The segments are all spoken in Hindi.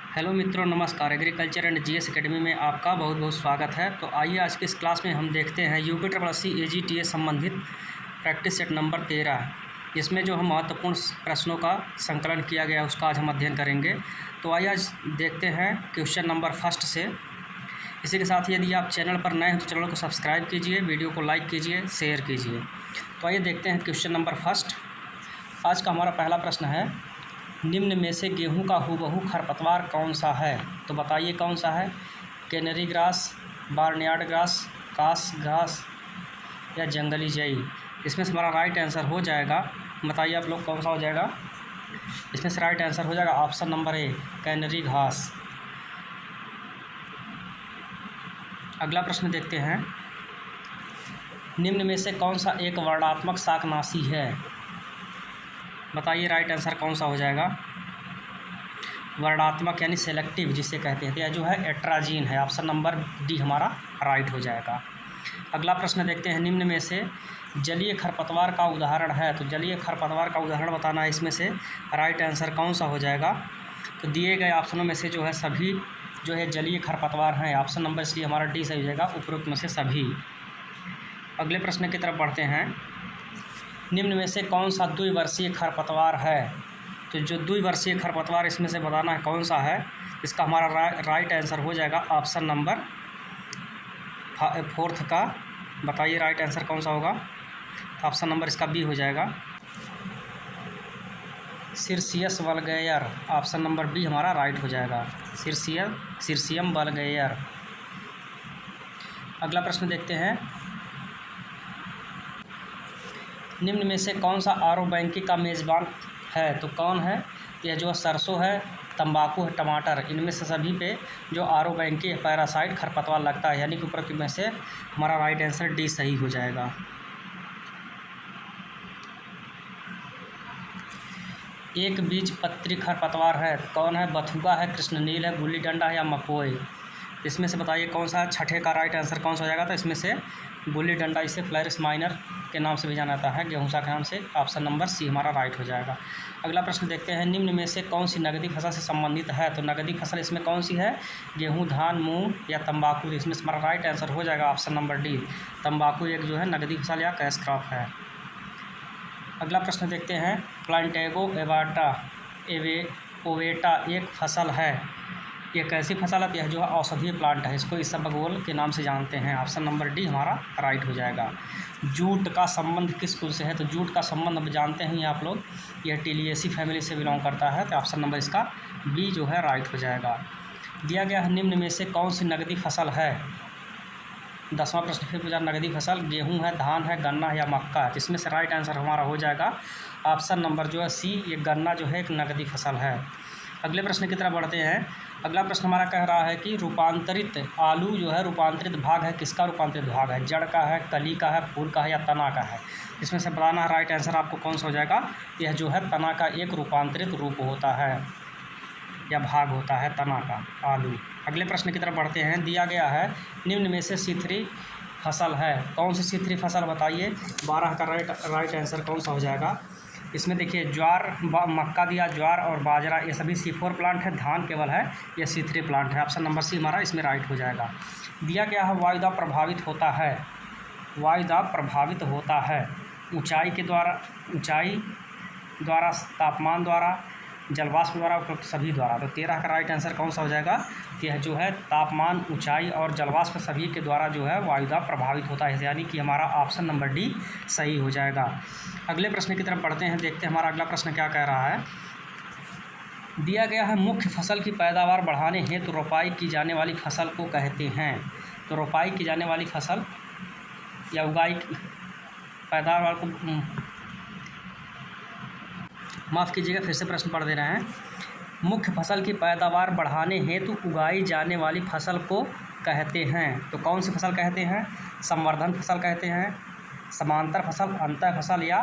हेलो मित्रों, नमस्कार। एग्रीकल्चर एंड जीएस एकेडमी में आपका बहुत बहुत स्वागत है। तो आइए आज की इस क्लास में हम देखते हैं यूपी AGTA संबंधित प्रैक्टिस सेट नंबर 13, इसमें जो हम महत्वपूर्ण प्रश्नों का संकलन किया गया उसका आज हम अध्ययन करेंगे। तो आइए आज देखते हैं क्वेश्चन नंबर फर्स्ट से। इसी के साथ यदि आप चैनल पर नए हैं तो चैनल को सब्सक्राइब कीजिए, वीडियो को लाइक कीजिए, शेयर कीजिए। तो आइए देखते हैं क्वेश्चन नंबर फर्स्ट। आज का हमारा पहला प्रश्न है, निम्न में से गेहूं का हूबहू खरपतवार कौन सा है? तो बताइए कौन सा है? कैनरी ग्रास, बार्नयार्ड ग्रास, कास घास या जंगली जई? इसमें से हमारा राइट आंसर हो जाएगा, बताइए आप लोग कौन सा हो जाएगा? इसमें से राइट आंसर हो जाएगा ऑप्शन नंबर ए, कैनरी घास। अगला प्रश्न देखते हैं, निम्न में से कौन सा एक वर्णात्मक शाकनाशी है? बताइए राइट आंसर कौन सा हो जाएगा? वर्णात्मक यानी सेलेक्टिव जिसे कहते हैं, तो यह जो है एट्राजीन है। ऑप्शन नंबर डी हमारा राइट हो जाएगा। अगला प्रश्न देखते हैं, निम्न में से जलीय खरपतवार का उदाहरण है? तो जलीय खरपतवार का उदाहरण बताना है। इसमें से राइट आंसर कौन सा हो जाएगा? तो दिए गए ऑप्शनों में से जो है सभी जो है जलीय खरपतवार हैं। ऑप्शन नंबर इसलिए हमारा डी सही हो जाएगा, उपरोक्त में से सभी। अगले प्रश्न की तरफ बढ़ते हैं, निम्न में से कौन सा द्विवर्षीय खरपतवार है? तो जो द्विवर्षीय खरपतवार इसमें से बताना है कौन सा है। इसका हमारा राइट आंसर हो जाएगा ऑप्शन नंबर फोर्थ का। बताइए राइट आंसर कौन सा होगा? ऑप्शन नंबर इसका बी हो जाएगा, सिरसियस वल्गेयर। ऑप्शन नंबर बी हमारा राइट हो जाएगा, सिरसियम वल्गेयर। अगला प्रश्न देखते हैं, निम्न में से कौन सा आरो बैंकिंग का मेज़बान है? तो कौन है? यह जो सरसों है, तंबाकू है, टमाटर, इनमें से सभी पे जो आरो बैंकिंग पैरासाइट खरपतवार लगता है, यानी कि उपरोक्त में से हमारा राइट आंसर डी सही हो जाएगा। एक बीज पत्री खरपतवार है, कौन है? बथुआ है, कृष्णनील है, गुल्ली डंडा है या मकोई? इसमें से बताइए कौन सा छठे का राइट आंसर कौन सा हो जाएगा? तो इसमें से गुल्ली डंडा, इसे फ्लैरिस माइनर के नाम से भी जाना जाता है, गेहूंसा के नाम से। ऑप्शन नंबर सी हमारा राइट हो जाएगा। अगला प्रश्न देखते हैं, निम्न में से कौन सी नगदी फसल से संबंधित है? तो नगदी फसल इसमें कौन सी है? गेहूं, धान, मूंग या तंबाकू? इसमें से हमारा राइट आंसर हो जाएगा ऑप्शन नंबर डी, तंबाकू एक जो है नगदी फसल या कैश क्रॉप है। अगला प्रश्न देखते हैं, प्लांटेगो ओवेटा एक फसल है, ये कैसी फसल है? यह जो है औषधीय प्लांट है, इसको इसबगोल के नाम से जानते हैं। ऑप्शन नंबर डी हमारा राइट हो जाएगा। जूट का संबंध किस कुल से है? तो जूट का संबंध अब जानते हैं आप लोग, यह टिलियेसी फैमिली से बिलोंग करता है, तो ऑप्शन नंबर इसका बी जो है राइट हो जाएगा। दिया गया है, निम्न में से कौन सी नगदी फसल है? 10वां प्रश्न फिर पूछा, नगदी फसल गेहूँ है, धान है, गन्ना है या मक्का है? इसमें से राइट आंसर हमारा हो जाएगा ऑप्शन नंबर जो है सी, ये गन्ना जो है एक नगदी फसल है। अगले प्रश्न की तरफ बढ़ते हैं। अगला प्रश्न हमारा कह रहा है कि रूपांतरित आलू जो है रूपांतरित भाग है, किसका रूपांतरित भाग है? जड़ का है, कली का है, फूल का है या तना का है? इसमें से बताना है राइट आंसर आपको कौन सा हो जाएगा? यह जो है तना का एक रूपांतरित रूप होता है या भाग होता है तना का, आलू। अगले प्रश्न की तरफ बढ़ते हैं। दिया गया है, निम्न में से C3 फसल है, कौन सी C3 फसल बताइए? 12 का राइट आंसर कौन सा हो जाएगा? इसमें देखिए ज्वार, मक्का दिया, ज्वार और बाजरा ये सभी C4 प्लांट है, धान केवल है ये C3 प्लांट है। ऑप्शन नंबर सी हमारा इसमें राइट हो जाएगा। दिया गया है, वायुदाब प्रभावित होता है, वायुदाब प्रभावित होता है ऊंचाई द्वारा, तापमान द्वारा, जलवाष्प द्वारा, उपरोक्त सभी द्वारा। तो 13 का राइट आंसर कौन सा हो जाएगा? यह जो है तापमान, ऊंचाई और जलवाष्प सभी के द्वारा जो है वायुदाब प्रभावित होता है, यानी कि हमारा ऑप्शन नंबर डी सही हो जाएगा। अगले प्रश्न की तरफ बढ़ते हैं, देखते हैं हमारा अगला प्रश्न क्या कह रहा है। दिया गया है, मुख्य फसल की पैदावार बढ़ाने हेतु रोपाई की जाने वाली फसल को कहते हैं? तो रोपाई की जाने वाली फसल या उगाई पैदावार को, माफ़ कीजिएगा फिर से प्रश्न पढ़ दे रहे हैं। मुख्य फसल की पैदावार बढ़ाने हेतु उगाई जाने वाली फसल को कहते हैं? तो कौन सी फसल कहते हैं? संवर्धन फसल कहते हैं, समांतर फसल, अंतर फसल या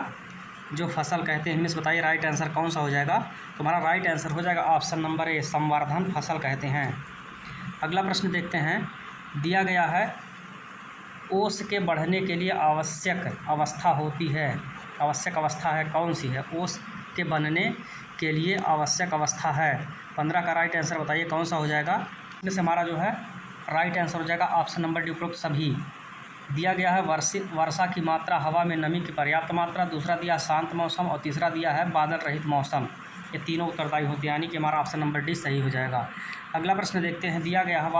जो फसल कहते हैं? इनमें से बताइए राइट आंसर कौन सा हो जाएगा? तो हमारा राइट आंसर हो जाएगा ऑप्शन नंबर ए, संवर्धन फसल कहते हैं। अगला प्रश्न देखते हैं। दिया गया है, ओस के बढ़ने के लिए आवश्यक अवस्था होती है, आवश्यक अवस्था है कौन सी है? ओस के बनने के लिए आवश्यक अवस्था है। 15 का राइट आंसर बताइए कौन सा हो जाएगा। इसमें से हमारा जो है राइट आंसर हो जाएगा ऑप्शन नंबर डी उपरोक्त सभी। दिया गया है वर्षा की मात्रा, हवा में नमी की पर्याप्त मात्रा, दूसरा दिया शांत मौसम और तीसरा दिया है बादल रहित मौसम। ये तीनों उत्तरदायी होते हैं, यानी कि हमारा ऑप्शन नंबर डी सही हो जाएगा। अगला प्रश्न देखते हैं। दिया गया है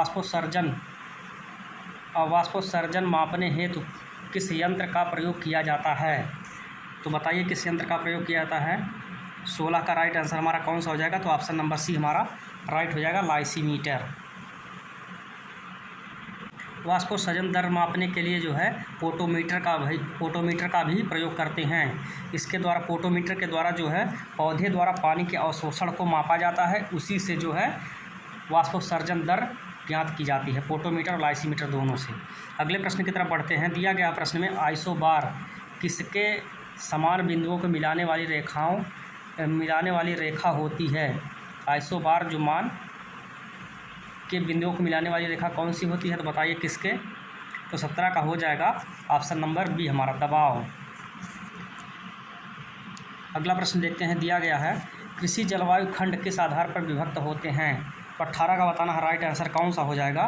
वाष्पोत्सर्जन मापने हेतु किस यंत्र का प्रयोग किया जाता है। तो बताइए किस यंत्र का प्रयोग किया जाता है। 16 का राइट आंसर हमारा कौन सा हो जाएगा। तो ऑप्शन नंबर सी हमारा राइट हो जाएगा, लाइसीमीटर। वाष्पोत्सर्जन दर मापने के लिए जो है पोटोमीटर का भी प्रयोग करते हैं। इसके द्वारा पोटोमीटर के द्वारा जो है पौधे द्वारा पानी के अवशोषण को मापा जाता है, उसी से जो है वाष्पोत्सर्जन दर ज्ञात की जाती है, पोटोमीटर और लाइसीमीटर दोनों से। अगले प्रश्न की तरफ बढ़ते हैं। दिया गया प्रश्न में आइसोबार किसके समान बिंदुओं को मिलाने वाली रेखा होती है। आइसोबार जो मान के बिंदुओं को मिलाने वाली रेखा कौन सी होती है। तो बताइए किसके। तो 17 का हो जाएगा ऑप्शन नंबर बी हमारा, दबाव। अगला प्रश्न देखते हैं। दिया गया है कृषि जलवायु खंड किस आधार पर विभक्त होते हैं। तो 18 का बताना है राइट आंसर कौन सा हो जाएगा।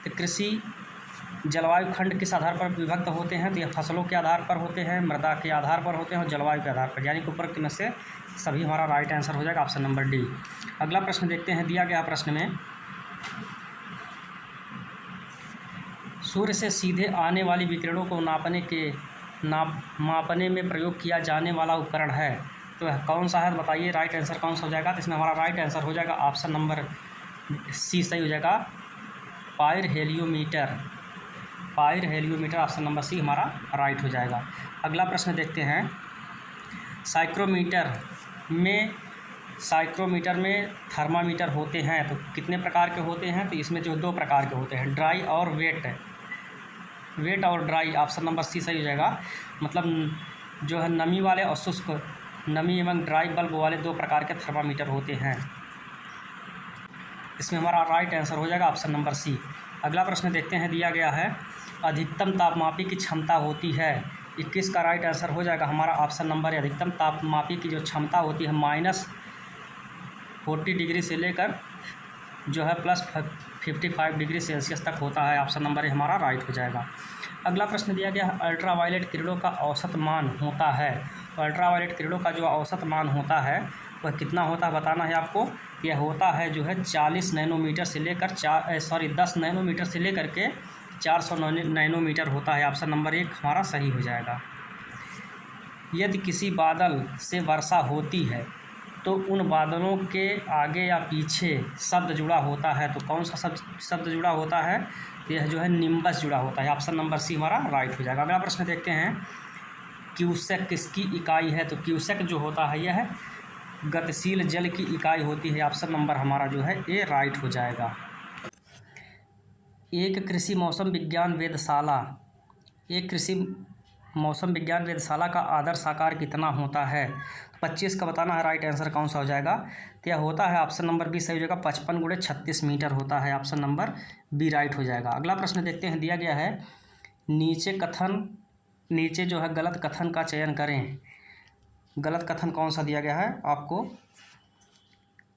तो कृषि जलवायु खंड किस आधार पर विभक्त होते हैं। तो यह फसलों के आधार पर होते हैं, मृदा के आधार पर होते हैं और जलवायु के आधार पर, यानी कि ऊपर में से सभी हमारा राइट आंसर हो जाएगा, ऑप्शन नंबर डी। अगला प्रश्न देखते हैं। दिया गया प्रश्न में सूर्य से सीधे आने वाली विकिरणों को मापने में प्रयोग किया जाने वाला उपकरण है। तो कौन सा है तो बताइए राइट आंसर कौन सा हो जाएगा। तो इसमें हमारा राइट आंसर हो जाएगा ऑप्शन नंबर सी सही हो जाएगा, पाइरहेलियोमीटर ऑप्शन नंबर सी हमारा राइट हो जाएगा। अगला प्रश्न देखते हैं। साइक्रोमीटर में थर्मामीटर होते हैं, तो कितने प्रकार के होते हैं। तो इसमें जो 2 प्रकार के होते हैं, ड्राई और वेट और ड्राई, ऑप्शन नंबर सी सही हो जाएगा। मतलब जो है नमी वाले और शुष्क, नमी एवं ड्राई बल्ब वाले 2 प्रकार के थर्मामीटर होते हैं। इसमें हमारा राइट आंसर हो जाएगा ऑप्शन नंबर सी। अगला प्रश्न देखते हैं। दिया गया है अधिकतम तापमापी की क्षमता होती है। 21 का राइट आंसर हो जाएगा हमारा ऑप्शन नंबर। अधिकतम तापमापी की जो क्षमता होती है -40 डिग्री से लेकर जो है +55 डिग्री सेल्सियस तक होता है, ऑप्शन नंबर ए हमारा राइट हो जाएगा। अगला प्रश्न दिया गया है अल्ट्रावायलेट किरणों का औसत मान होता है। तो अल्ट्रावायलेट किरणों का जो औसत मान होता है वह कितना होता है बताना है आपको। यह होता है जो है 10 नैनोमीटर से लेकर के 400 नैनोमीटर होता है, ऑप्शन नंबर 1 हमारा सही हो जाएगा। यदि किसी बादल से वर्षा होती है तो उन बादलों के आगे या पीछे शब्द जुड़ा होता है। तो कौन सा शब्द जुड़ा होता है। तो यह जो है निम्बस जुड़ा होता है, ऑप्शन नंबर सी हमारा राइट हो जाएगा। अगला प्रश्न देखते हैं। क्यूसेक किसकी इकाई है। तो क्यूसेक जो होता है यह गतिशील जल की इकाई होती है, ऑप्शन नंबर हमारा जो है ए राइट हो जाएगा। एक कृषि मौसम विज्ञान वेधशाला का आदर्श आकार कितना होता है। 25 का बताना है राइट आंसर कौन सा हो जाएगा। तो यह होता है ऑप्शन नंबर बी सही हो जाएगा, 55 × 36 मीटर होता है, ऑप्शन नंबर बी राइट हो जाएगा। अगला प्रश्न देखते हैं। दिया गया है नीचे जो है गलत कथन का चयन करें। गलत कथन कौन सा दिया गया है आपको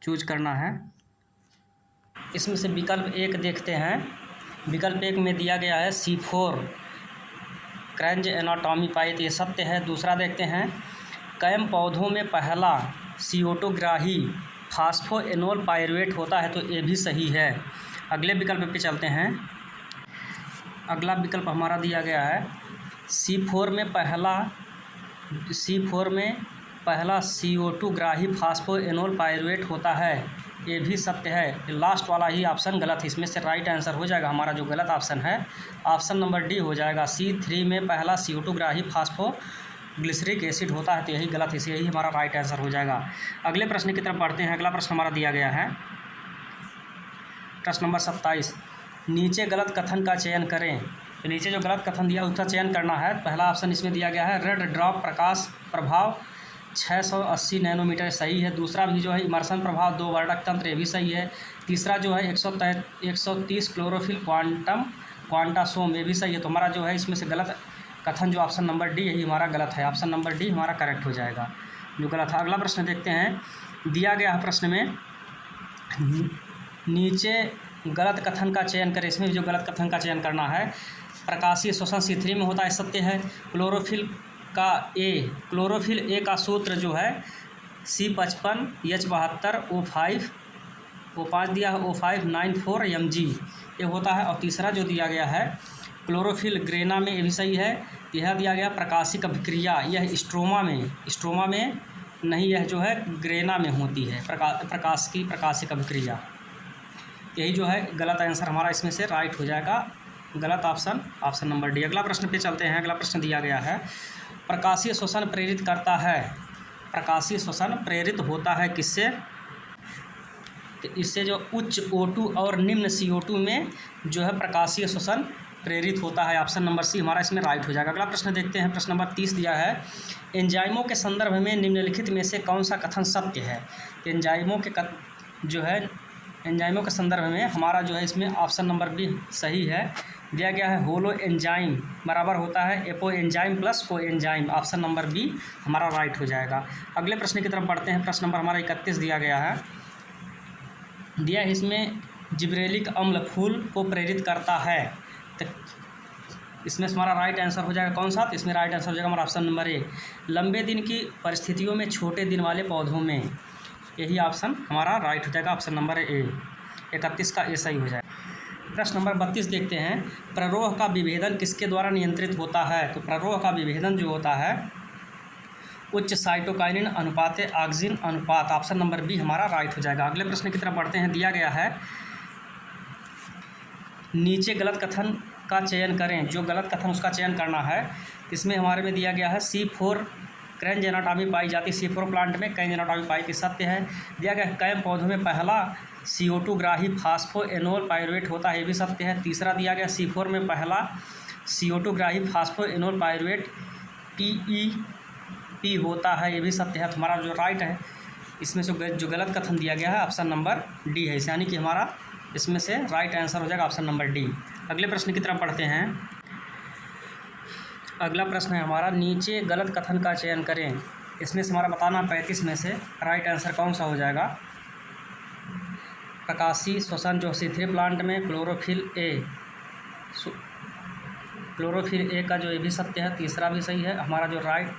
चूज करना है। इसमें से विकल्प 1 देखते हैं। विकल्प 1 में दिया गया है C4 क्रंच एनाटॉमी पाई, तो ये सत्य है। दूसरा देखते हैं। कैम पौधों में पहला CO2 ग्राही फास्फोएनोल पायरुवेट होता है, तो ये भी सही है। अगले विकल्प पे चलते हैं। अगला विकल्प हमारा दिया गया है C4 में पहला CO2 ग्राही फास्फोएनोल पायरुवेट होता है, ये भी सत्य है। लास्ट वाला ही ऑप्शन गलत है। इसमें से राइट आंसर हो जाएगा हमारा जो गलत ऑप्शन है, ऑप्शन नंबर डी हो जाएगा। C3 में पहला CO2 ग्राही फास्फोग्लिसरिक एसिड होता है, तो यही गलत है, यही हमारा राइट आंसर हो जाएगा। अगले प्रश्न की तरफ बढ़ते हैं। अगला प्रश्न हमारा दिया गया है प्रश्न नंबर 27। नीचे गलत कथन का चयन करें। तो नीचे जो गलत कथन दिया उसका चयन करना है। पहला ऑप्शन इसमें दिया गया है रेड ड्रॉप प्रकाश प्रभाव 680 नैनोमीटर सही है। दूसरा भी जो है इमर्सन प्रभाव 2 वर्णक तंत्र, ये भी सही है। तीसरा जो है 130 क्लोरोफिल क्वांटासोम, ये भी सही है। तो हमारा जो है इसमें से गलत कथन जो ऑप्शन नंबर डी यही हमारा गलत है, ऑप्शन नंबर डी हमारा करेक्ट हो जाएगा जो गलत है। अगला प्रश्न देखते हैं। दिया गया है प्रश्न में, नीचे गलत कथन का चयन करें। इसमें जो गलत कथन का चयन करना है, प्रकाशीय श्वसन C3 में होता है, सत्य है। क्लोरोफिल ए का सूत्र जो है C55H72O5 O5 दिया है, O594 mg ये होता है। और तीसरा जो दिया गया है क्लोरोफिल ग्रेना में, ये भी सही है। यह दिया गया प्रकाशिक अभिक्रिया, यह स्ट्रोमा में नहीं, यह जो है ग्रेना में होती है प्रकाशिक अभिक्रिया। यही जो है गलत आंसर हमारा इसमें से राइट हो जाएगा, गलत ऑप्शन नंबर डी। अगला प्रश्न पे चलते हैं। अगला प्रश्न दिया गया है, प्रकाशीय श्वसन प्रेरित करता है, प्रकाशीय श्वसन प्रेरित होता है किससे? तो इससे जो उच्च O2 और निम्न CO2 में जो है प्रकाशीय श्वसन प्रेरित होता है। ऑप्शन नंबर सी हमारा इसमें राइट हो जाएगा। अगला प्रश्न देखते हैं। प्रश्न नंबर 30 दिया है, एंजाइमों के संदर्भ में निम्नलिखित में से कौन सा कथन सत्य है? एंजाइमों के संदर्भ में हमारा जो है इसमें ऑप्शन नंबर बी सही है। दिया गया है होलो एंजाइम बराबर होता है एपो एंजाइम प्लस को एंजाइम। ऑप्शन नंबर बी हमारा राइट हो जाएगा। अगले प्रश्न की तरफ बढ़ते हैं। प्रश्न नंबर हमारा 31 दिया गया है, दिया है इसमें जिब्रेलिक अम्ल फूल को प्रेरित करता है। तो इसमें हमारा राइट आंसर हो जाएगा कौन सा? तो इसमें राइट आंसर हो जाएगा हमारा ऑप्शन नंबर ए, लंबे दिन की परिस्थितियों में छोटे दिन वाले पौधों में। यही ऑप्शन हमारा राइट हो जाएगा, ऑप्शन नंबर ए। 31 का ए सही हो जाएगा। प्रश्न नंबर 32 देखते हैं, प्ररोह का विभेदन किसके द्वारा नियंत्रित होता है? तो प्ररोह का विभेदन जो होता है उच्च साइटोकाइनिन अनुपात ऑक्सिन अनुपात। ऑप्शन नंबर बी हमारा राइट हो जाएगा। अगले प्रश्न की तरफ बढ़ते हैं। दिया गया है, नीचे गलत कथन का चयन करें। जो गलत कथन उसका चयन करना है। इसमें हमारे में दिया गया है C4 क्रैंज एनाटॉमी पाई जाती है, C4 प्लांट में क्रैंज एनाटॉमी पाई जाती, सत्य है। दिया गया कैम पौधों में पहला CO2 ग्राही फास्फोएनोल पायरुवेट होता है, ये भी सत्य है। तीसरा दिया गया C4 में पहला CO2 ग्राही फास्फोएनोल पायरुवेट PEP होता है, ये भी सत्य है। तो हमारा जो राइट है इसमें से जो गलत कथन दिया गया है ऑप्शन नंबर डी है, यानी कि हमारा इसमें से राइट आंसर हो जाएगा ऑप्शन नंबर डी। अगले प्रश्न की तरफ बढ़ते हैं। अगला प्रश्न है हमारा, नीचे गलत कथन का चयन करें। इसमें से हमारा बताना 35 में से राइट आंसर कौन सा हो जाएगा? प्रकाशीय श्वसन जो C3 प्लांट में क्लोरोफिल ए का जो ये भी सत्य है, तीसरा भी सही है। हमारा जो राइट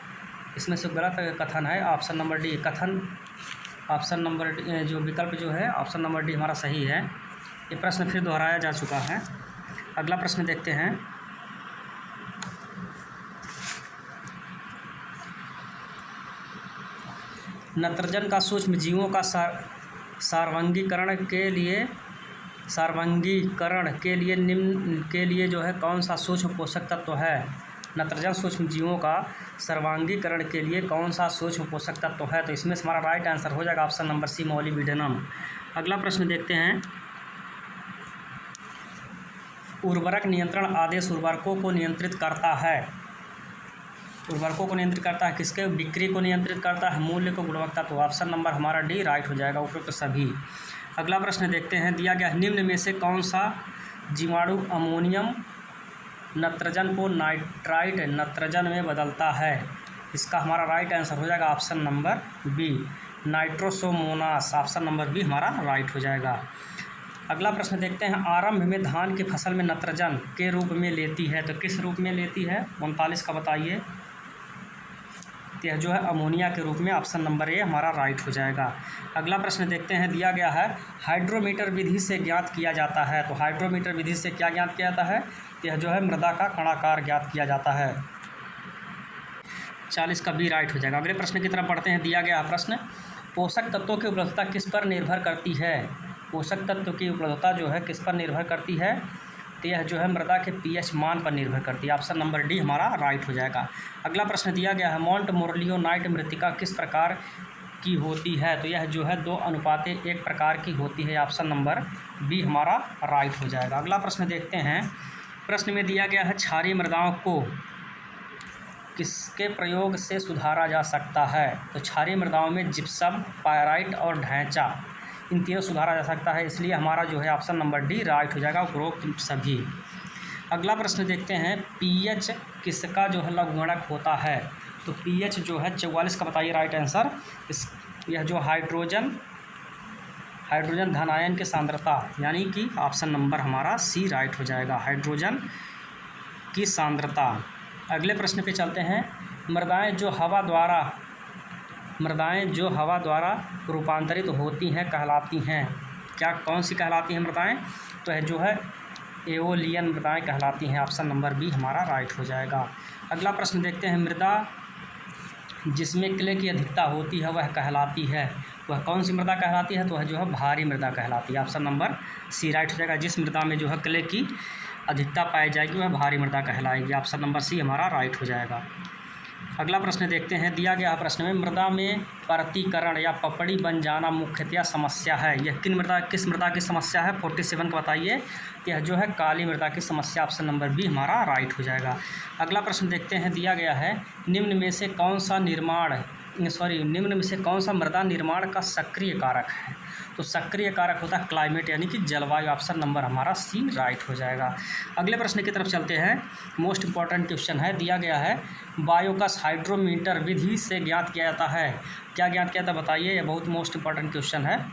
इसमें से गलत कथन है ऑप्शन नंबर डी, कथन ऑप्शन नंबर जो विकल्प जो है ऑप्शन नंबर डी हमारा सही है। ये प्रश्न फिर दोहराया जा चुका है। अगला प्रश्न देखते हैं। नत्रजन का सूक्ष्म जीवों का सार्वंगीकरण के लिए निम्न के लिए जो है कौन सा सूक्ष्म पोषक तत्व है? नत्रजन सूक्ष्म जीवों का सर्वांगीकरण के लिए कौन सा सूक्ष्म पोषक तत्व है? तो इसमें हमारा राइट आंसर हो जाएगा ऑप्शन नंबर सी, मॉलिब्डेनम। अगला प्रश्न देखते हैं। उर्वरक नियंत्रण आदेश उर्वरकों को नियंत्रित करता है। उर्वरकों को नियंत्रित करता है किसके? बिक्री को नियंत्रित करता है, मूल्य को, गुणवत्ता। तो ऑप्शन नंबर हमारा डी राइट हो जाएगा, उपरोक्त सभी। अगला प्रश्न देखते हैं। दिया गया निम्न में से कौन सा जीवाणु अमोनियम नत्रजन को नाइट्राइट नत्रजन में बदलता है? इसका हमारा राइट आंसर हो जाएगा option number B, nitrosomonas. Option number B हमारा राइट हो जाएगा। अगला प्रश्न देखते हैं। आरंभ में धान की फसल में नत्रजन के रूप में लेती है, तो किस रूप में लेती है? 39 का बताइए। यह जो है अमोनिया के रूप में। ऑप्शन नंबर ए हमारा राइट हो जाएगा। अगला प्रश्न देखते हैं। दिया गया है हाइड्रोमीटर विधि से ज्ञात किया जाता है। तो हाइड्रोमीटर विधि से क्या ज्ञात किया जाता है? यह जो है मृदा का कणाकार ज्ञात किया जाता है। 40 का बी राइट हो जाएगा। अगले प्रश्न की तरफ बढ़ते हैं। दिया गया प्रश्न, पोषक तत्वों की उपलब्धता किस पर निर्भर करती है? पोषक तत्व की उपलब्धता जो है किस पर निर्भर करती है? तो यह जो है मृदा के pH मान पर निर्भर करती है। ऑप्शन नंबर डी हमारा राइट हो जाएगा। अगला प्रश्न दिया गया है, मॉन्ट मोरलियोनाइट मृत्तिका किस प्रकार की होती है? तो यह जो है 2:1 प्रकार की होती है। ऑप्शन नंबर बी हमारा राइट हो जाएगा। अगला प्रश्न देखते हैं। प्रश्न में दिया गया है, क्षारीय मृदाओं को किसके प्रयोग से सुधारा जा सकता है? तो क्षारीय मृदाओं में जिप्सम, पायराइट और ढैंचा, इन तीनों सुधारा जा सकता है। इसलिए हमारा जो है ऑप्शन नंबर डी राइट हो जाएगा, उपरोक्त सभी। अगला प्रश्न देखते हैं। pH किसका जो है लघुगणक होता है? तो pH जो है 44 का बताइए राइट आंसर। यह जो हाइड्रोजन धन आयन की सांद्रता, यानी कि ऑप्शन नंबर हमारा सी राइट हो जाएगा, हाइड्रोजन की सांद्रता। अगले प्रश्न पे चलते हैं। मृदाएं जो हवा द्वारा रूपांतरित होती हैं कहलाती हैं, क्या कौन सी कहलाती हैं मृदाएं? तो है जो है एओलियन मृदाएं कहलाती हैं, ऑप्शन नंबर बी हमारा राइट हो जाएगा। अगला प्रश्न देखते हैं। मृदा जिसमें क्ले की अधिकता होती है वह कहलाती है, वह कौन सी मृदा कहलाती है? तो है जो है भारी मृदा कहलाती है, ऑप्शन नंबर सी राइट हो जाएगा। जिस मृदा में जो है क्ले की अधिकता पाई जाएगी वह भारी मृदा कहलाएगी, ऑप्शन नंबर सी हमारा राइट हो जाएगा। अगला प्रश्न देखते हैं। दिया गया प्रश्न में मृदा में परतीकरण या पपड़ी बन जाना मुख्यतया समस्या है, यह किस मृदा की समस्या है? 47 का बताइए। यह जो है काली मृदा की समस्या, ऑप्शन नंबर बी हमारा राइट हो जाएगा। अगला प्रश्न देखते हैं। दिया गया है निम्न में से कौन सा मृदा निर्माण का सक्रिय कारक है? तो सक्रिय कारक होता है क्लाइमेट, यानी कि जलवायु, ऑप्शन नंबर हमारा सी राइट हो जाएगा। अगले प्रश्न की तरफ चलते हैं। मोस्ट इंपॉर्टेंट क्वेश्चन है। दिया गया है बायोगैस हाइड्रोमीटर विधि से ज्ञात किया जाता है, क्या ज्ञात किया जाता है बताइए? यह बहुत मोस्ट इंपॉर्टेंट क्वेश्चन है।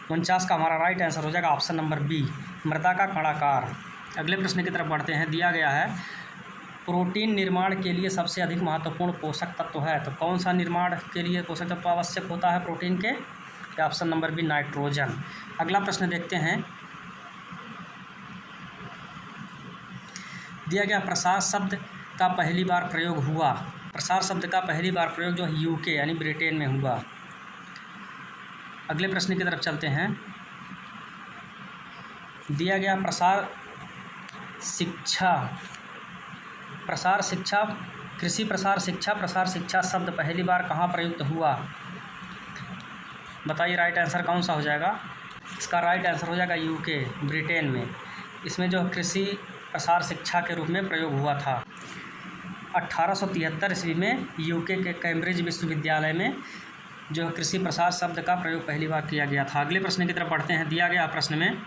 49 का हमारा राइट आंसर हो जाएगा, ऑप्शन नंबर बी, मृदा का कणाकार। अगले प्रश्न की तरफ बढ़ते हैं। दिया गया है प्रोटीन निर्माण के लिए सबसे अधिक महत्वपूर्ण पोषक तत्व है, तो कौन सा निर्माण के लिए पोषक तत्व आवश्यक होता है प्रोटीन के? Option number B, nitrogen. अगला प्रश्न देखते हैं। दिया गया प्रसार शब्द का पहली बार प्रयोग हुआ, प्रसार शब्द का पहली बार प्रयोग जो यूके यानी ब्रिटेन में हुआ। अगले प्रश्न की तरफ चलते हैं। दिया गया प्रसार शिक्षा कृषि प्रसार शिक्षा शब्द पहली बार कहाँ प्रयुक्त हुआ? बताइए राइट आंसर कौन सा हो जाएगा? इसका राइट आंसर हो जाएगा यूके, ब्रिटेन में। इसमें जो कृषि प्रसार शिक्षा के रूप में प्रयोग हुआ था 1873 ईस्वी में यूके के कैम्ब्रिज विश्वविद्यालय में जो कृषि प्रसार शब्द का प्रयोग पहली बार किया गया था। अगले प्रश्न की तरफ बढ़ते हैं। दिया गया प्रश्न में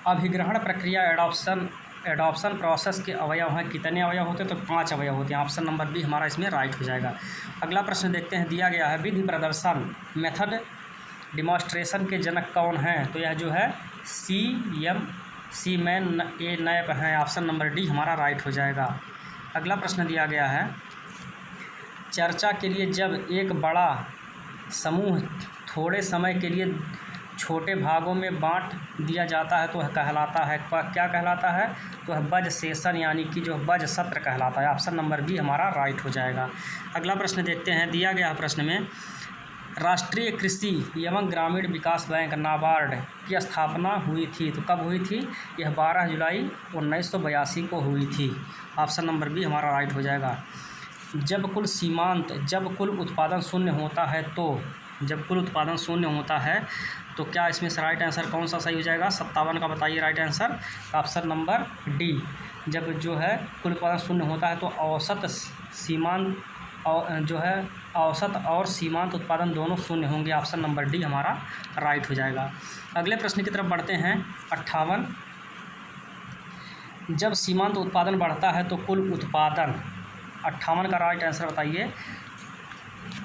अभिग्रहण प्रक्रिया एडॉप्शन प्रोसेस के अवयव हैं, कितने अवयव होते हैं? तो 5 अवयव होते हैं, ऑप्शन नंबर बी हमारा इसमें राइट हो जाएगा। अगला प्रश्न देखते हैं। दिया गया है विधि प्रदर्शन मेथड डिमॉन्स्ट्रेशन के जनक कौन हैं? तो यह जो है सीमैन ए नैप हैं, ऑप्शन नंबर डी हमारा राइट हो जाएगा। अगला प्रश्न दिया गया है चर्चा के लिए जब एक बड़ा समूह थोड़े समय के लिए छोटे भागों में बांट दिया जाता है तो वह कहलाता है, क्या कहलाता है? तो वह बज सेशन यानी कि जो बज सत्र कहलाता है, ऑप्शन नंबर बी हमारा राइट हो जाएगा। अगला प्रश्न देखते हैं। दिया गया प्रश्न में राष्ट्रीय कृषि एवं ग्रामीण विकास बैंक नाबार्ड की स्थापना हुई थी, तो कब हुई थी? यह 12 जुलाई 1982 को हुई थी, ऑप्शन नंबर बी हमारा राइट हो जाएगा। जब कुल उत्पादन शून्य होता है तो क्या इसमें से राइट आंसर कौन सा सही हो जाएगा? 57 का बताइए right answer, option number D. जब जो है कुल उत्पादन शून्य होता है तो औसत और सीमांत उत्पादन दोनों शून्य होंगे, ऑप्शन नंबर डी हमारा राइट हो जाएगा। अगले प्रश्न की तरफ बढ़ते हैं। 58 जब सीमांत उत्पादन बढ़ता है तो कुल उत्पादन, 58 का राइट आंसर बताइए।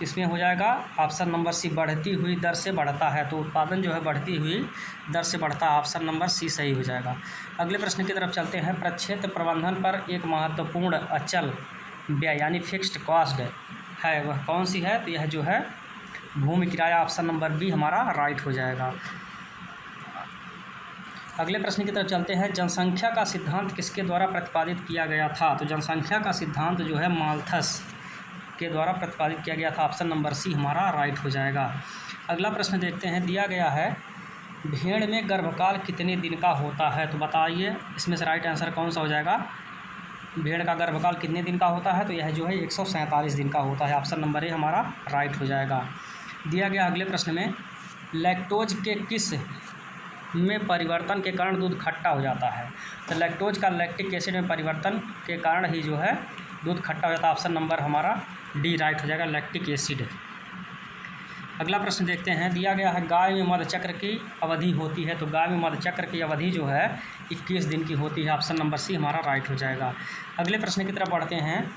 इसमें हो जाएगा ऑप्शन नंबर सी, बढ़ती हुई दर से बढ़ता है, तो उत्पादन जो है बढ़ती हुई दर से बढ़ता है, ऑप्शन नंबर सी सही हो जाएगा। अगले प्रश्न की तरफ चलते हैं। प्रक्षेत्र प्रबंधन पर एक महत्वपूर्ण अचल व्यय यानी फिक्स्ड कॉस्ट है, वह कौन सी है? तो यह जो है भूमि किराया, ऑप्शन नंबर बी हमारा राइट हो जाएगा। अगले प्रश्न की तरफ चलते हैं। जनसंख्या का सिद्धांत किसके द्वारा प्रतिपादित किया गया था? तो जनसंख्या का सिद्धांत जो है माल्थस के द्वारा प्रतिपादित किया गया था, ऑप्शन नंबर सी हमारा राइट हो जाएगा। अगला प्रश्न देखते हैं। दिया गया है भेड़ में गर्भकाल कितने दिन का होता है? तो बताइए इसमें से राइट आंसर कौन सा हो जाएगा? भेड़ का गर्भकाल कितने दिन का होता है? तो यह जो है 147 दिन का होता है, ऑप्शन नंबर ए हमारा राइट हो जाएगा। दिया गया अगले प्रश्न में लैक्टोज के किस में परिवर्तन के कारण दूध खट्टा हो जाता है? तो लैक्टोज का लैक्टिक एसिड में परिवर्तन के कारण ही जो है दूध खट्टा हो जाता है, ऑप्शन नंबर हमारा डी राइट हो जाएगा, लैक्टिक एसिड। अगला प्रश्न देखते हैं। दिया गया है गाय में मध चक्र की अवधि होती है, तो गाय में मध चक्र की अवधि जो है 21 दिन की होती है, ऑप्शन नंबर सी हमारा राइट हो जाएगा। अगले प्रश्न की तरफ बढ़ते हैं।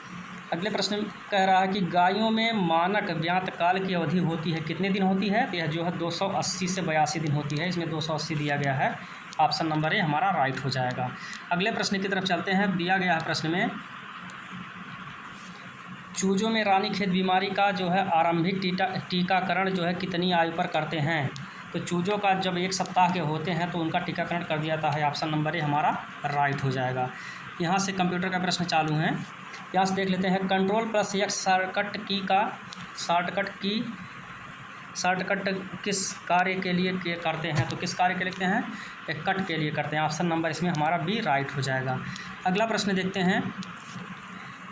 अगले प्रश्न में कह रहा है कि गायों में मानक ब्यात काल की अवधि होती है, कितने दिन होती है? तो यह जो है 280 से 82 दिन होती है। इसमें 280 दिया गया है। ऑप्शन नंबर ए हमारा राइट हो जाएगा। अगले प्रश्न की तरफ चलते हैं। दिया गया है प्रश्न में, चूजों में रानीखेत बीमारी का जो है आरंभिक टीकाकरण जो है कितनी आयु पर करते हैं? तो चूजों का जब 1 सप्ताह के होते हैं तो उनका टीकाकरण कर दिया जाता है। ऑप्शन नंबर ए हमारा राइट हो जाएगा। यहाँ से कंप्यूटर का प्रश्न चालू है। यहाँ से देख लेते हैं। Ctrl+X शॉर्टकट किस कार्य के लिए करते हैं? तो किस कार्य के लिए लिखते हैं? एक कट के लिए करते हैं। ऑप्शन नंबर इसमें हमारा बी राइट हो जाएगा। अगला प्रश्न देखते हैं।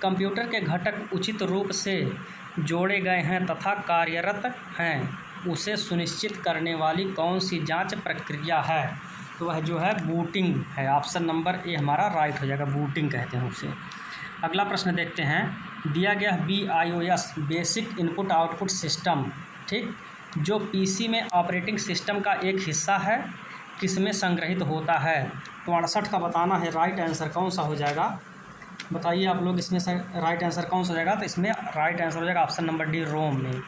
कंप्यूटर के घटक उचित रूप से जोड़े गए हैं तथा कार्यरत हैं, उसे सुनिश्चित करने वाली कौन सी जांच प्रक्रिया है? तो वह जो है बूटिंग है। ऑप्शन नंबर ए हमारा राइट हो जाएगा। बूटिंग कहते हैं उसे। अगला प्रश्न देखते हैं। दिया गया BIOS basic input output system, ठीक, जो PC में ऑपरेटिंग सिस्टम का एक हिस्सा है, किसमें संग्रहित होता है? तो 68 का बताना है। राइट आंसर कौन सा हो जाएगा? बताइए आप लोग, इसमें से राइट आंसर कौन सा हो जाएगा? तो इसमें राइट आंसर हो जाएगा ऑप्शन नंबर डी, रोम में।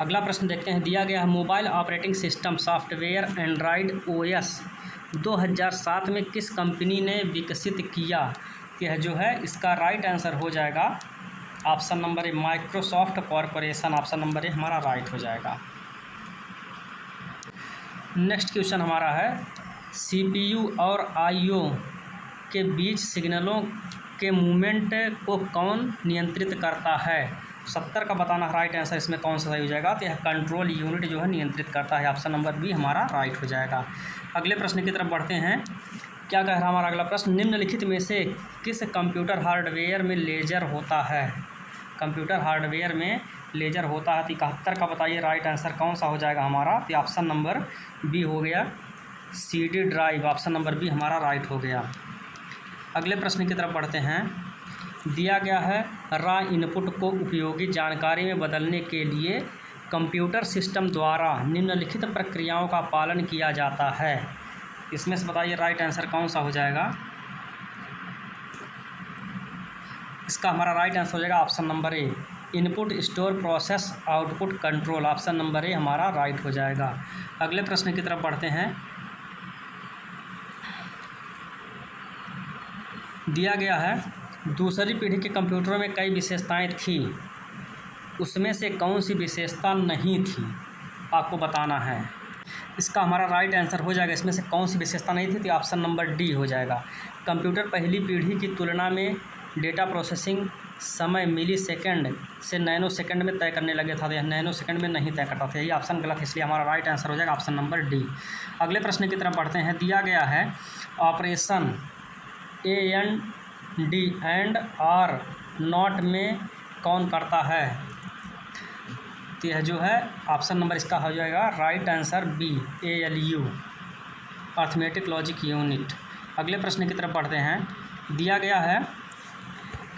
अगला प्रश्न देखते हैं। दिया गया है mobile operating system software Android OS 2007 में किस कंपनी ने विकसित किया? यह जो है इसका राइट आंसर हो जाएगा option number A, Microsoft corporation. Option number A हमारा राइट हो जाएगा। नेक्स्ट क्वेश्चन हमारा है, CPU और IO के बीच सिग्नलों के मूवमेंट को कौन नियंत्रित करता है? 70 का बताना राइट आंसर। इसमें कौन सा सही हो जाएगा? तो यह कंट्रोल यूनिट जो है नियंत्रित करता है। ऑप्शन नंबर बी हमारा राइट हो जाएगा। अगले प्रश्न की तरफ बढ़ते हैं। क्या कह रहा है हमारा अगला प्रश्न? निम्नलिखित में से किस कंप्यूटर हार्डवेयर में लेजर होता है? कंप्यूटर हार्डवेयर में लेजर होता है। 71 का बताइए राइट आंसर कौन सा हो जाएगा हमारा? तो ऑप्शन नंबर बी हो गया, CD drive. Option number B हमारा राइट हो गया। अगले प्रश्न की तरफ बढ़ते हैं। दिया गया है रॉ इनपुट को उपयोगी जानकारी में बदलने के लिए कंप्यूटर सिस्टम द्वारा निम्नलिखित प्रक्रियाओं का पालन किया जाता है। इसमें से बताइए राइट आंसर कौन सा हो जाएगा? इसका हमारा राइट आंसर हो जाएगा option number A, input store process output control. Option number A हमारा राइट हो जाएगा। अगले प्रश्न की तरफ बढ़ते हैं। दिया गया है दूसरी पीढ़ी के कंप्यूटरों में कई विशेषताएं थी, उसमें से कौन सी विशेषता नहीं थी? आपको बताना है। इसका हमारा राइट आंसर हो जाएगा, इसमें से कौन सी विशेषता नहीं थी? तो ऑप्शन नंबर डी हो जाएगा। कंप्यूटर पहली पीढ़ी की तुलना में डेटा प्रोसेसिंग समय मिलीसेकंड से नैनोसेकंड में तय करने लगे था। तो यह नैनोसेकंड में नहीं तय करता था। यही ऑप्शन गलत है, इसलिए हमारा राइट आंसर हो जाएगा ऑप्शन नंबर डी। अगले प्रश्न की तरफ बढ़ते हैं। दिया गया है operation AND and OR not में कौन करता है? तो यह जो है ऑप्शन नंबर इसका हो जाएगा right answer B, ALU, arithmetic logic unit. अगले प्रश्न की तरफ बढ़ते हैं। दिया गया है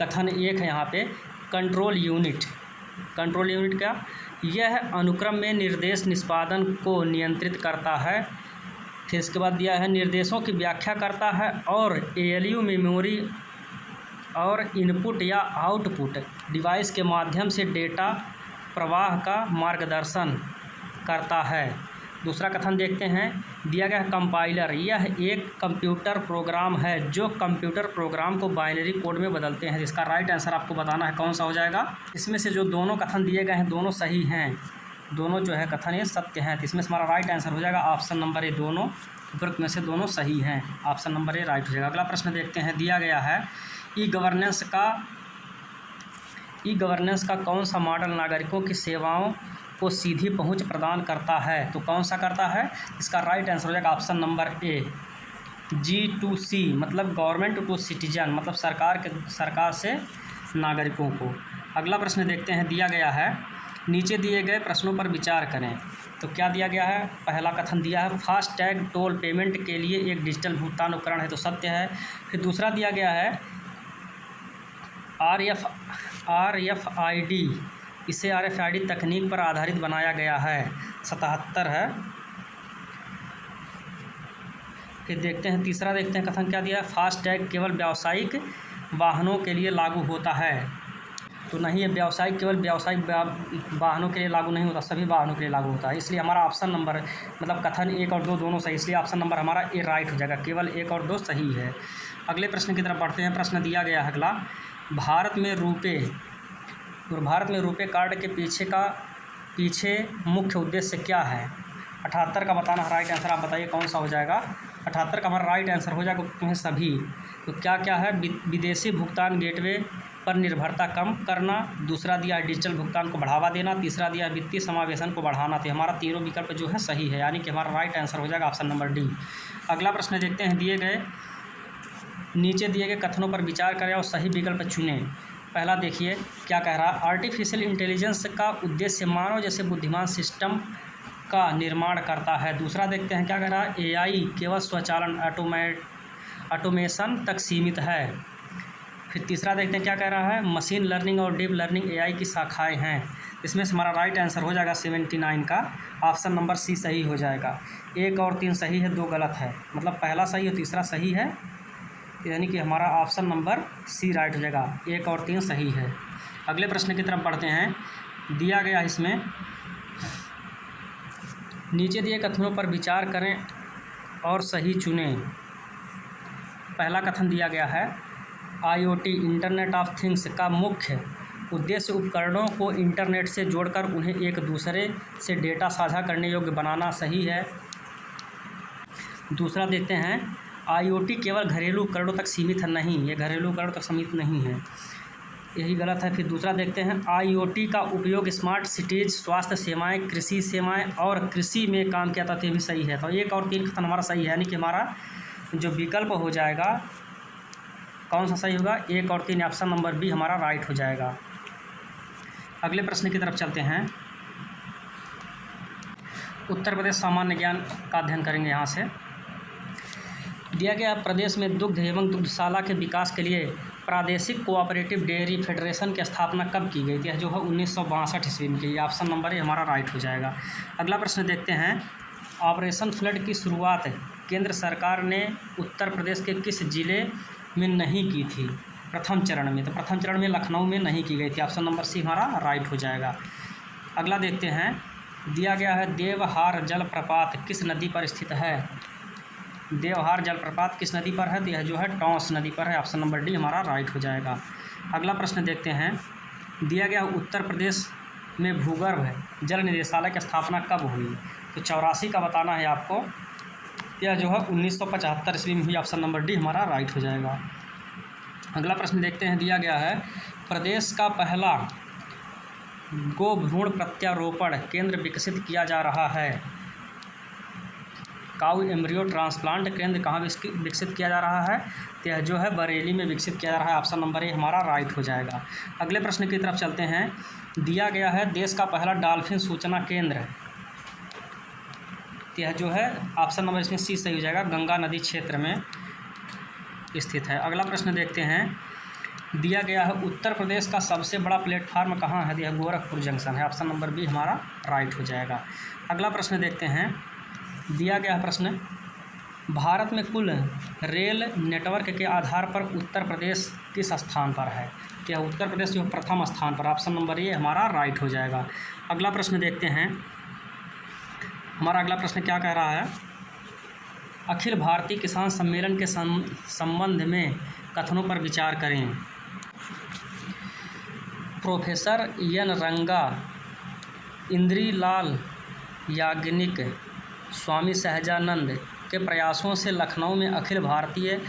कथन 1 है यहाँ पे, कंट्रोल यूनिट। कंट्रोल यूनिट क्या? यह अनुक्रम में निर्देश निष्पादन को नियंत्रित करता है। फिर इसके बाद दिया है निर्देशों की व्याख्या करता है और ALU मेमोरी और इनपुट या आउटपुट डिवाइस के माध्यम से डेटा प्रवाह का मार्गदर्शन करता है। दूसरा कथन देखते हैं। दिया गया है कंपाइलर, यह एक कंप्यूटर प्रोग्राम है जो कंप्यूटर प्रोग्राम को बाइनरी कोड में बदलते हैं। जिसका राइट आंसर आपको बताना है कौन सा हो जाएगा। इसमें से जो दोनों कथन दिए गए हैं दोनों सही हैं, दोनों जो है कथन ये सत्य हैं। तो इसमें से हमारा राइट आंसर हो जाएगा ऑप्शन नंबर ए, दोनों उपरोक्त में से दोनों सही हैं। ऑप्शन नंबर ए राइट हो जाएगा। अगला प्रश्न देखते हैं। दिया गया है ई गवर्नेंस का कौन सा मॉडल नागरिकों की सेवाओं को सीधी पहुंच प्रदान करता है? तो कौन सा करता है? इसका राइट आंसर हो जाएगा ऑप्शन नंबर ए, G2C, मतलब गवर्नमेंट टू सिटीजन, मतलब सरकार से नागरिकों को। अगला प्रश्न देखते हैं। दिया गया है नीचे दिए गए प्रश्नों पर विचार करें। तो क्या दिया गया है? पहला कथन दिया है फास्टैग टोल पेमेंट के लिए एक डिजिटल भुगतान उपकरण है, तो सत्य है। फिर दूसरा दिया गया है RFID, इसे RFID तकनीक पर आधारित बनाया गया है, 77 है। फिर देखते हैं तीसरा, देखते हैं कथन क्या दिया है, फास्टैग केवल व्यावसायिक वाहनों के लिए लागू होता है? तो नहीं, ये व्यावसायिक केवल व्यावसायिक वाहनों के लिए लागू नहीं होता, सभी वाहनों के लिए लागू होता है। इसलिए हमारा ऑप्शन नंबर मतलब कथन 1 और 2 दोनों सही, इसलिए ऑप्शन नंबर हमारा ए राइट हो जाएगा, केवल 1 और 2 सही है। अगले प्रश्न की तरफ बढ़ते हैं। प्रश्न दिया गया है अगला, भारत में रुपे कार्ड के पीछे मुख्य उद्देश्य क्या है? 78 का बताना है राइट आंसर। आप बताइए कौन सा हो जाएगा? 78 का हमारा राइट आंसर हो जाएगा तुम्हें सभी। तो क्या क्या है? विदेशी भुगतान गेटवे पर निर्भरता कम करना, दूसरा दिया है डिजिटल भुगतान को बढ़ावा देना, तीसरा दिया है वित्तीय समावेशन को बढ़ाना। तो हमारा तीनों विकल्प जो है सही है, यानी कि हमारा राइट आंसर हो जाएगा ऑप्शन नंबर डी। अगला प्रश्न देखते हैं, नीचे दिए गए कथनों पर विचार करें और सही विकल्प चुनें। पहला देखिए क्या कह रहा है, आर्टिफिशियल इंटेलिजेंस का उद्देश्य मानव जैसे बुद्धिमान सिस्टम का निर्माण करता है। दूसरा देखते हैं क्या कह रहा है, एआई केवल स्वचालन ऑटोमेशन तक सीमित है। फिर तीसरा देखते हैं क्या कह रहा है, मशीन लर्निंग और डीप लर्निंग एआई की शाखाएं हैं। इसमें से हमारा राइट आंसर हो जाएगा 79 का ऑप्शन नंबर सी सही हो जाएगा। 1 और 3 सही है, 2 गलत है, मतलब पहला सही और तीसरा सही है, यानी कि हमारा ऑप्शन नंबर सी राइट हो जाएगा। 1 और 3 सही है। अगले प्रश्न की तरफ बढ़ते हैं। दिया गया इसमें, नीचे दिए कथनों पर विचार करें और सही चुनें। पहला कथन दिया गया है, आईओटी इंटरनेट ऑफ थिंग्स का मुख्य उद्देश्य उपकरणों को इंटरनेट से जोड़कर उन्हें एक दूसरे से डेटा साझा करने योग्य बनाना। सही है। दूसरा देखते हैं, आईओटी केवल घरेलू उपकरणों तक सीमित है। नहीं, ये घरेलू उपकरणों तक सीमित नहीं है, यही गलत है। फिर दूसरा देखते हैं, आईओटी का उपयोग स्मार्ट सिटीज़, स्वास्थ्य सेवाएं, कृषि सेवाएं और कृषि में काम किया था। तो ये भी सही है। तो 1 और 3 कथन हमारा सही है, यानी कि हमारा जो विकल्प हो जाएगा कौन सा सही होगा? 1 और 3, ऑप्शन नंबर बी हमारा राइट हो जाएगा। अगले प्रश्न की तरफ चलते हैं। उत्तर प्रदेश सामान्य ज्ञान का अध्ययन करेंगे। यहाँ से दिया गया, प्रदेश में दुग्ध एवं दुग्धशाला के विकास के लिए प्रादेशिक कोऑपरेटिव डेयरी फेडरेशन की स्थापना कब की गई थी? जो है 1962 ईस्वी में की। ऑप्शन नंबर ए हमारा राइट हो जाएगा। अगला प्रश्न देखते हैं, ऑपरेशन फ्लड की शुरुआत केंद्र सरकार ने उत्तर प्रदेश के किस जिले में नहीं की थी प्रथम चरण में? तो प्रथम चरण में लखनऊ में नहीं की गई थी। ऑप्शन नंबर सी हमारा राइट हो जाएगा। अगला देखते हैं, दिया गया है, देवहार जलप्रपात किस नदी पर स्थित है? देवहार जलप्रपात किस नदी पर है? तो यह जो है टॉस नदी पर है। ऑप्शन नंबर डी हमारा राइट हो जाएगा। अगला प्रश्न देखते हैं, दिया गया, उत्तर प्रदेश में भूगर्भ जल निदेशालय की स्थापना कब हुई? तो 84 का बताना है आपको। यह जो है 1975 ईस्वी में हुई। ऑप्शन नंबर डी हमारा राइट हो जाएगा। अगला प्रश्न देखते हैं, दिया गया है, प्रदेश का पहला गो भ्रूण प्रत्यारोपण केंद्र विकसित किया जा रहा है। काऊ एम्ब्रियो ट्रांसप्लांट केंद्र कहाँ विकसित किया जा रहा है? तो यह जो है बरेली में विकसित किया जा रहा है। ऑप्शन नंबर ए हमारा राइट हो जाएगा। अगले प्रश्न की तरफ चलते हैं। दिया गया है, देश का पहला डॉल्फिन सूचना केंद्र, यह जो है ऑप्शन नंबर इसमें सी सही हो जाएगा, गंगा नदी क्षेत्र में स्थित है। अगला प्रश्न देखते हैं, दिया गया है, उत्तर प्रदेश का सबसे बड़ा प्लेटफार्म कहाँ है? यह गोरखपुर जंक्शन है। ऑप्शन नंबर बी हमारा राइट हो जाएगा। अगला प्रश्न देखते हैं, दिया गया प्रश्न, भारत में कुल रेल नेटवर्क के आधार पर उत्तर प्रदेश किस स्थान पर है? क्या उत्तर प्रदेश जो प्रथम स्थान पर? ऑप्शन नंबर ए हमारा राइट हो जाएगा। अगला प्रश्न देखते हैं, हमारा अगला प्रश्न क्या कह रहा है, अखिल भारतीय किसान सम्मेलन के संबंध में कथनों पर विचार करें। प्रोफेसर एन रंगा, इंद्रीलाल याग्निक, स्वामी सहजानंद के प्रयासों से लखनऊ में अखिल भारतीय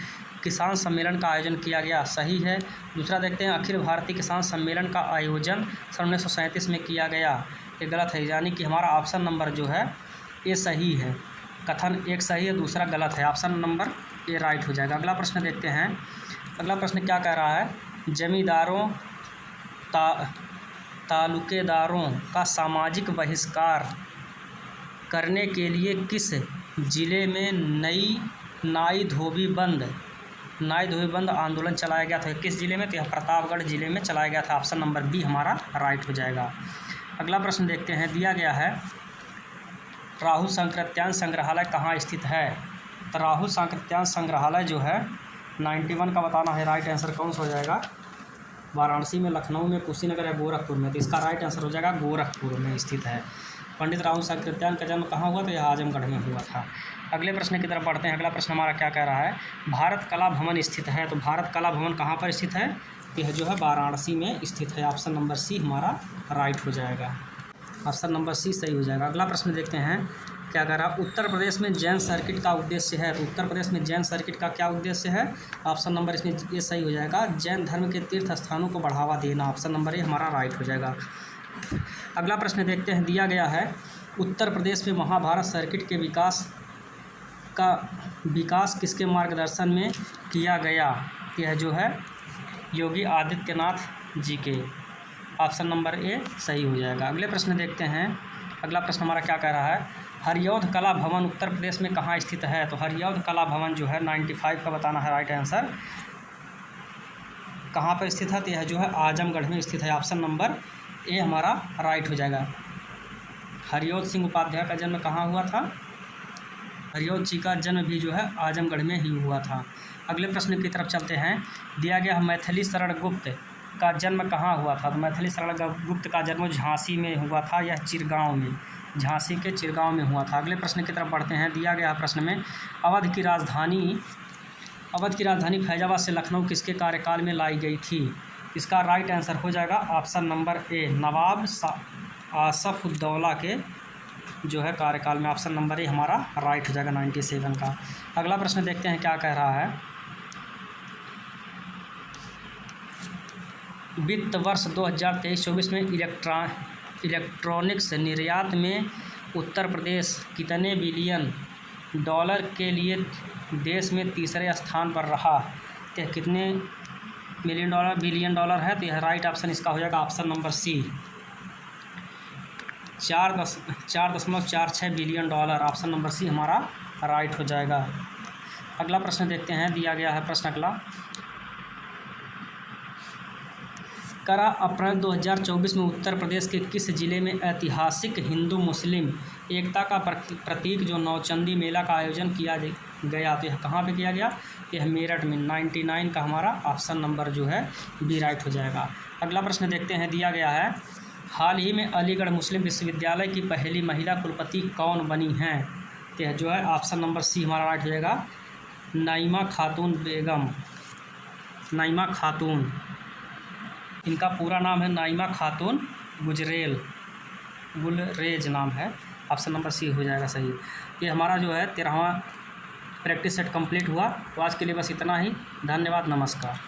किसान सम्मेलन का आयोजन किया गया। सही है। दूसरा देखते हैं, अखिल भारतीय किसान सम्मेलन का आयोजन 1937 में किया गया। ये गलत है, यानी कि हमारा ऑप्शन नंबर जो है ये सही है। कथन 1 सही है, दूसरा गलत है। ऑप्शन नंबर ए राइट हो जाएगा। अगला प्रश्न देखते हैं। अगला प्रश्न क्या कह रहा है, जमींदारों तालुकेदारों का सामाजिक बहिष्कार करने के लिए किस जिले में नाई धोबी बंद आंदोलन चलाया गया था? किस जिले में? तो यह प्रतापगढ़ जिले में चलाया गया था। ऑप्शन नंबर बी हमारा राइट हो जाएगा। अगला प्रश्न देखते हैं, दिया गया है, राहुल सांकृत्यान संग्रहालय कहाँ स्थित है? तो राहुल सांकृत्यान संग्रहालय जो है 91 का बताना है राइट आंसर कौन सा हो जाएगा। वाराणसी में, लखनऊ में, कुशीनगर या गोरखपुर में, तो इसका राइट आंसर हो जाएगा गोरखपुर में स्थित है। पंडित राहुल साकृत्यायन का जन्म कहाँ हुआ, तो यह आजमगढ़ में हुआ था। अगले प्रश्न की तरफ बढ़ते हैं। अगला प्रश्न हमारा क्या कह रहा है, भारत कला भवन स्थित है, तो भारत कला भवन कहाँ पर स्थित है, यह जो है वाराणसी में स्थित है। ऑप्शन नंबर सी हमारा राइट हो जाएगा। ऑप्शन नंबर सी सही हो जाएगा। अगला प्रश्न देखते हैं क्या कह रहा है, उत्तर प्रदेश में जैन सर्किट का उद्देश्य है, तो उत्तर प्रदेश में जैन सर्किट का क्या उद्देश्य है, ऑप्शन नंबर इसमें ये सही हो जाएगा, जैन धर्म के तीर्थ स्थानों को बढ़ावा देना। ऑप्शन नंबर ए हमारा राइट हो जाएगा। अगला प्रश्न देखते हैं, दिया गया है उत्तर प्रदेश में महाभारत सर्किट के विकास किसके मार्गदर्शन में किया गया, यह जो है योगी आदित्यनाथ जी के। ऑप्शन नंबर ए सही हो जाएगा। अगले प्रश्न देखते हैं। अगला प्रश्न हमारा क्या कह रहा है, हरिऔध कला भवन उत्तर प्रदेश में कहाँ स्थित है, तो हरिऔध कला भवन जो है 95 का बताना है राइट आंसर, कहाँ पर स्थित है, तो यह जो है आजमगढ़ में स्थित है। ऑप्शन नंबर ए हमारा राइट हो जाएगा। हरिऔध सिंह उपाध्याय का जन्म कहाँ हुआ था, हरिऔध जी का जन्म भी जो है आजमगढ़ में ही हुआ था। अगले प्रश्न की तरफ चलते हैं। दिया गया मैथिली शरण गुप्त का जन्म कहाँ हुआ था, तो मैथिली शरण गुप्त का जन्म झांसी में हुआ था, यह चिरगांव में, झांसी के चिरगांव में हुआ था। अगले प्रश्न की तरफ बढ़ते हैं। दिया गया प्रश्न में अवध की राजधानी फैजाबाद से लखनऊ किसके कार्यकाल में लाई गई थी, इसका राइट आंसर हो जाएगा ऑप्शन नंबर ए नवाब आसफउद्दौला के जो है कार्यकाल में। ऑप्शन नंबर ए हमारा राइट हो जाएगा 97 का। अगला प्रश्न देखते हैं क्या कह रहा है, वित्त वर्ष 2023-24 में इलेक्ट्रॉनिक्स निर्यात में उत्तर प्रदेश कितने बिलियन डॉलर के लिए देश में तीसरे स्थान पर रहा, तो कितने बिलियन डॉलर है, तो यह राइट ऑप्शन इसका हो जाएगा option number C 4.46 billion dollar. Option number C हमारा राइट हो जाएगा। अगला प्रश्न देखते हैं। दिया गया है प्रश्न अगला, 11 अप्रैल 2024 में उत्तर प्रदेश के किस जिले में ऐतिहासिक हिंदू मुस्लिम एकता का प्रतीक जो नौचंदी मेला का आयोजन किया गया, तो यह कहाँ पे किया गया, यह मेरठ में। 99 का हमारा ऑप्शन नंबर जो है बी राइट हो जाएगा। अगला प्रश्न देखते हैं। दिया गया है हाल ही में अलीगढ़ मुस्लिम विश्वविद्यालय की पहली महिला कुलपति कौन बनी हैं, तो यह जो है ऑप्शन नंबर सी हमारा राइट हो जाएगा, नाइमा खातून बेगम, नाइमा खातून, इनका पूरा नाम है नाइमा खातून गुलरेज नाम है। ऑप्शन नंबर सी हो जाएगा सही। ये हमारा जो है 13वां प्रैक्टिस सेट कंप्लीट हुआ। तो आज के लिए बस इतना ही। धन्यवाद, नमस्कार।